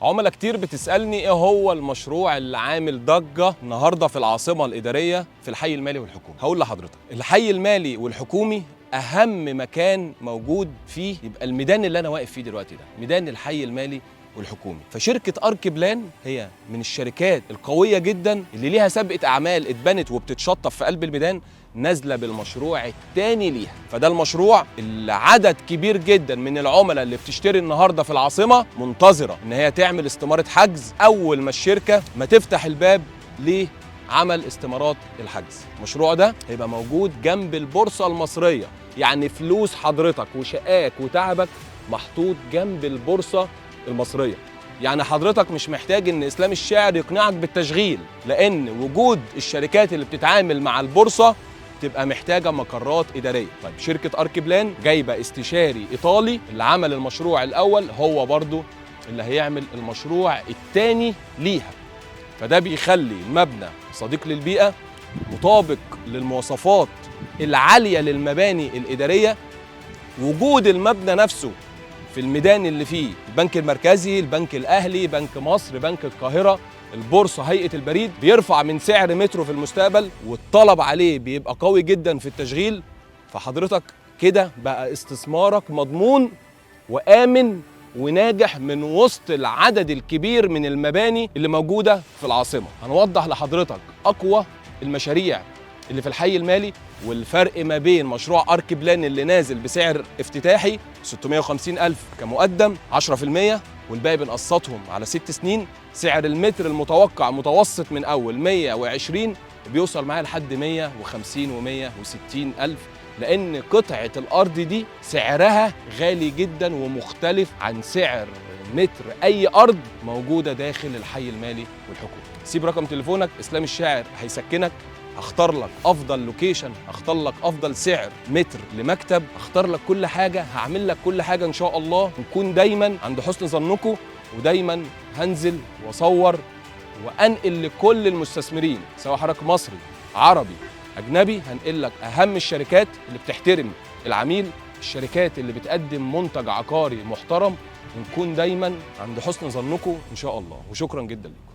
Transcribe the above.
عملاء كتير بتسألني ايه هو المشروع اللي عامل ضجة النهاردة في العاصمة الإدارية في الحي المالي والحكومي. هقول لحضرتك الحي المالي والحكومي أهم مكان موجود فيه يبقى الميدان اللي أنا واقف فيه دلوقتي ده، ميدان الحي المالي والحكومي. فشركة أرك بلان هي من الشركات القوية جدا اللي ليها سابقة أعمال اتبنت وبتتشطف في قلب الميدان، نازله بالمشروع الثاني ليها. فده المشروع اللي عدد كبير جدا من العملاء اللي بتشتري النهارده في العاصمه منتظره ان هي تعمل استماره حجز اول ما الشركه ما تفتح الباب لعمل استمارات الحجز. المشروع ده هيبقى موجود جنب البورصه المصريه، يعني فلوس حضرتك وشقاك وتعبك محطوط جنب البورصه المصريه. يعني حضرتك مش محتاج ان اسلام الشاعر يقنعك بالتشغيل، لان وجود الشركات اللي بتتعامل مع البورصه تبقى محتاجه مقرات اداريه. طيب شركه ارك بلان جايبه استشاري ايطالي اللي عمل المشروع الاول، هو برضو اللي هيعمل المشروع الثاني ليها. فده بيخلي المبنى صديق للبيئه، مطابق للمواصفات العاليه للمباني الاداريه. وجود المبنى نفسه في الميدان اللي فيه البنك المركزي، البنك الاهلي، بنك مصر، بنك القاهره، البورصه، هيئه البريد، بيرفع من سعر مترو في المستقبل، والطلب عليه بيبقى قوي جدا في التشغيل. فحضرتك كده بقى استثمارك مضمون وآمن وناجح من وسط العدد الكبير من المباني اللي موجوده في العاصمه. هنوضح لحضرتك اقوى المشاريع اللي في الحي المالي، والفرق ما بين مشروع أرك بلان اللي نازل بسعر افتتاحي 650,000 كمقدم 10%، والباقي بنقسطهم على 6 سنين. سعر المتر المتوقع متوسط من أول 120 بيوصل معايا لحد 150 و160 ألف، لأن قطعة الأرض دي سعرها غالي جدا ومختلف عن سعر متر أي أرض موجودة داخل الحي المالي والحكومي. سيب رقم تليفونك، إسلام الشاعر هيسكنك، هختار لك افضل لوكيشن، هختار لك افضل سعر متر لمكتب، هختار لك كل حاجه، هعمل لك كل حاجه ان شاء الله. نكون دايما عند حسن ظنكم، ودايما هنزل واصور وانقل لكل المستثمرين سواء حضرتك مصري عربي اجنبي، هنقل لك اهم الشركات اللي بتحترم العميل، الشركات اللي بتقدم منتج عقاري محترم. ونكون دايما عند حسن ظنكم ان شاء الله. وشكرا جدا لكم.